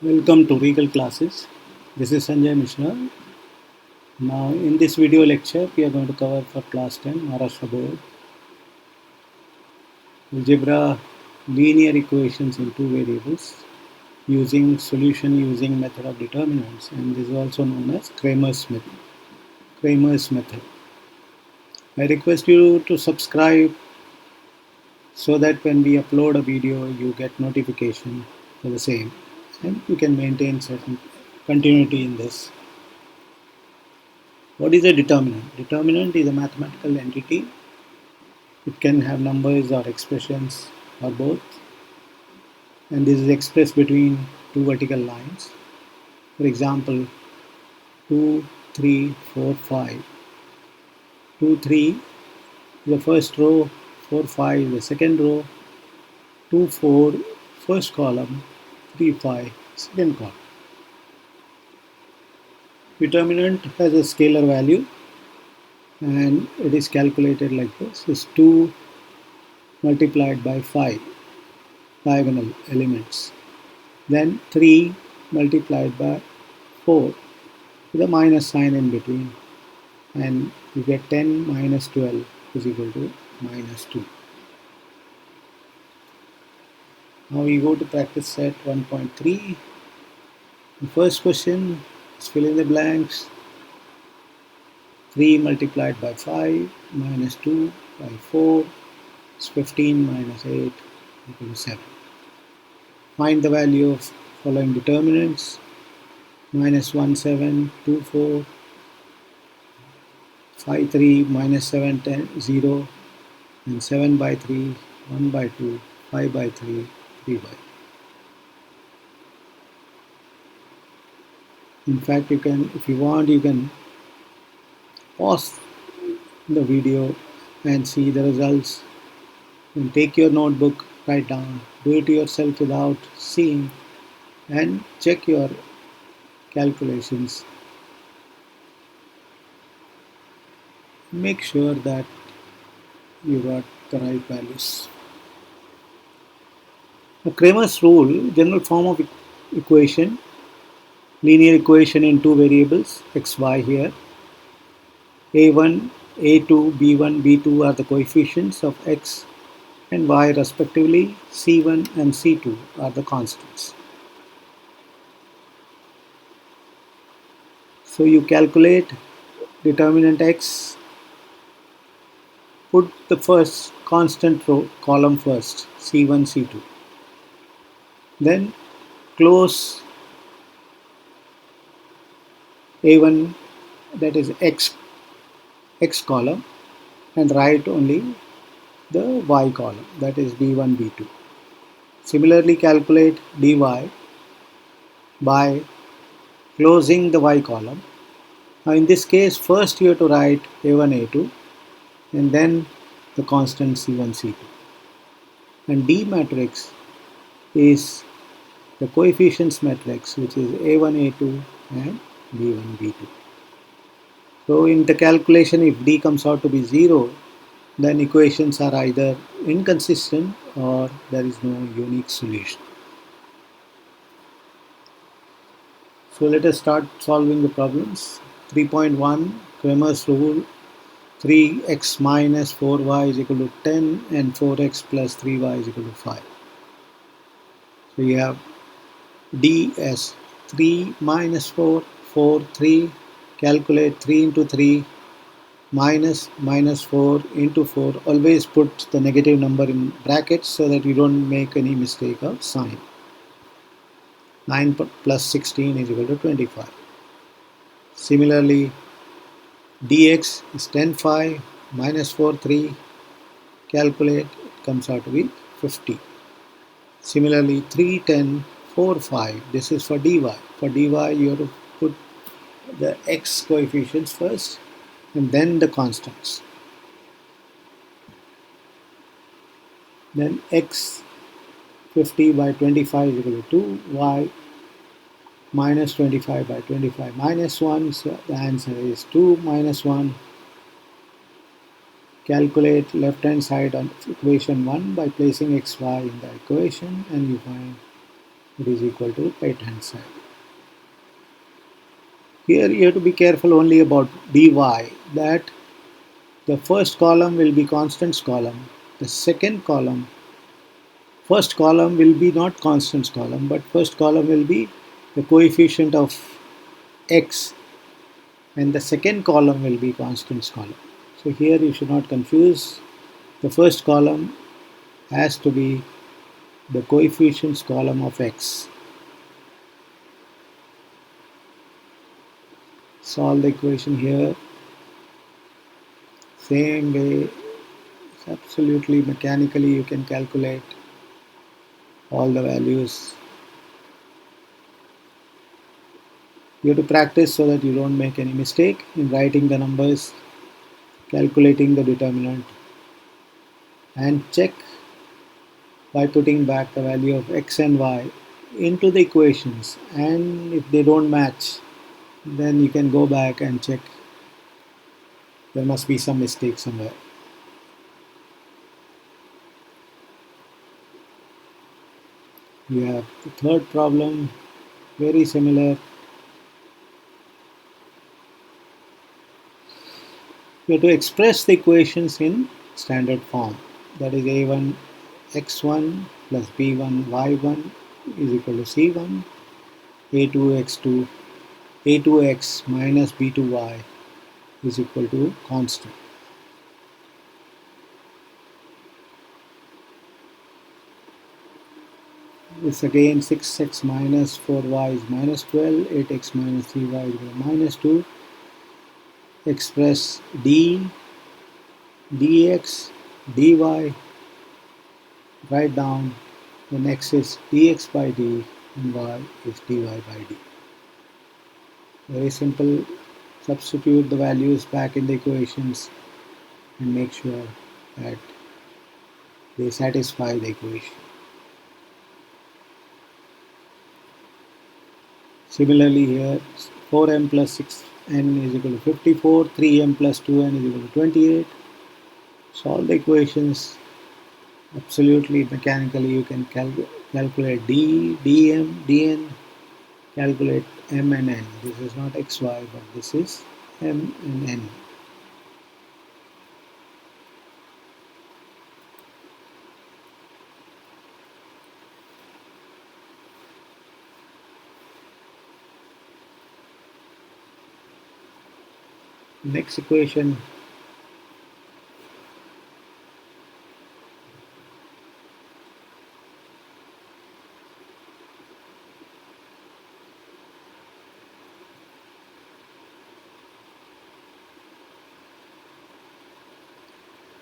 Welcome to Regal Classes. This is Sanjay Mishra. Now, in this video lecture, we are going to cover for Class 10 Maharashtra Board algebra linear equations in two variables using solution using method of determinants, and this is also known as Kramer's method. Kramer's method. I request you to subscribe so that when we upload a video, you get notification for the same, and you can maintain certain continuity in this. What is a determinant? Determinant is a mathematical entity. It can have numbers or expressions or both, and this is expressed between two vertical lines. For example, 2, 3, 4, 5. 2, 3 the first row, 4, 5 the second row, 2, 4 first column, 3, 5 second column. Determinant has a scalar value and it is calculated like this. It's 2 multiplied by 5 diagonal elements, then 3 multiplied by 4 with a minus sign in between, and you get 10 minus 12 is equal to minus 2. Now we go to practice set 1.3. The first question is fill in the blanks. 3 multiplied by 5 minus 2 by 4 is 15 minus 8 equal to 7. Find the value of following determinants: minus 1, 7, 2, 4, 5, 3, minus 7, 10, 0, and 7 by 3, 1 by 2, 5 by 3, 3 by. In fact, you can, if you want, you can pause the video and see the results. And take your notebook, write down, do it yourself without seeing, and check your calculations. Make sure that you got the right values. The Kramer's rule, general form of equation, linear equation in two variables, x, y here. a1, a2, b1, b2 are the coefficients of x and y respectively. c1 and c2 are the constants. So you calculate determinant x, put the first constant row column first, c1, c2. Then close a1, that is x column, and write only the y column, that is b1, b2. Similarly, calculate dy by closing the y column. Now in this case, first you have to write a1, a2, and then the constant c1, c2. And D matrix is the coefficients matrix, which is a1, a2 and b1, b2. So in the calculation, if D comes out to be 0, then equations are either inconsistent or there is no unique solution. So let us start solving the problems. 3.1 Kramer's rule: 3x minus 4y is equal to 10 and 4x plus 3y is equal to 5. So you have D as 3 minus 4, 4, 3. Calculate 3 into 3 minus 4 into 4. Always put the negative number in brackets so that you don't make any mistake of sign. 9 plus 16 is equal to 25. Similarly, dx is 10, 5 minus 4, 3. Calculate, it comes out to be 50. Similarly, 3, 10, 4, 5. This is for dy. For dy, you have to put the x coefficients first and then the constants. Then x 50 by 25 is equal to 2, y minus 25 by 25 minus 1, so the answer is 2 minus 1. Calculate left hand side on equation 1 by placing xy in the equation, and you find it is equal to right hand side. Here you have to be careful only about dy, that the first column will be constants column. The second column, first column will be not constants column, but first column will be the coefficient of x, and the second column will be constants column. So here you should not confuse. The first column has to be the coefficients column of x. Solve the equation here. Same way, absolutely mechanically you can calculate all the values. You have to practice so that you don't make any mistake in writing the numbers, calculating the determinant, and check by putting back the value of x and y into the equations, and if they don't match, then you can go back and check. There must be some mistake somewhere. We have the third problem, very similar. We have to express the equations in standard form. That is a1 x1 plus b1 y1 is equal to c1, a2 x2, a2x minus b2y is equal to constant. This again 6x minus 4y is minus 12, 8x minus 3y is equal to minus 2. Express d, dx, dy, write down when x is dx by d and y is dy by d. Very simple. Substitute the values back in the equations and make sure that they satisfy the equation. Similarly here, 4m plus 6n is equal to 54, 3m plus 2n is equal to 28. Solve the equations. Absolutely mechanically you can calculate d, dm, dn, calculate m and n. This is not xy, but this is m and n. Next equation,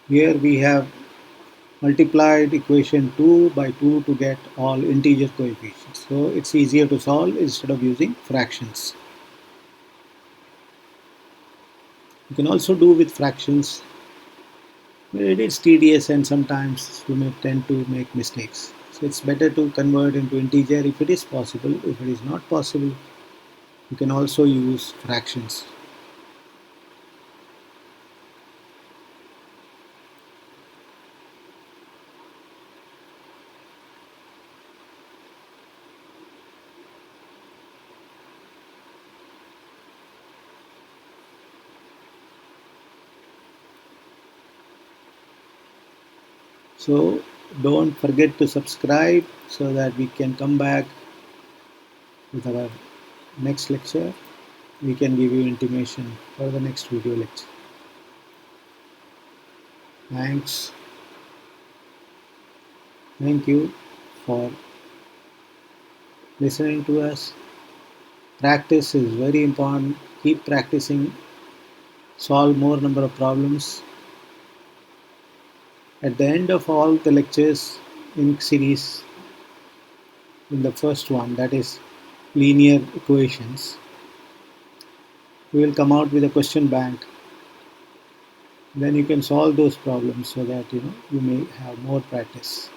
here we have multiplied equation 2 by 2 to get all integer coefficients. So it's easier to solve instead of using fractions. You can also do with fractions. It is tedious and sometimes you may tend to make mistakes. So it's better to convert into integer if it is possible. If it is not possible, you can also use fractions. So don't forget to subscribe so that we can come back with our next lecture. We can give you intimation for the next video lecture. Thanks. Thank you for listening to us. Practice is very important. Keep practicing. Solve more number of problems. At the end of all the lectures in series, in the first one, that is linear equations, we will come out with a question bank. Then you can solve those problems so that you may have more practice.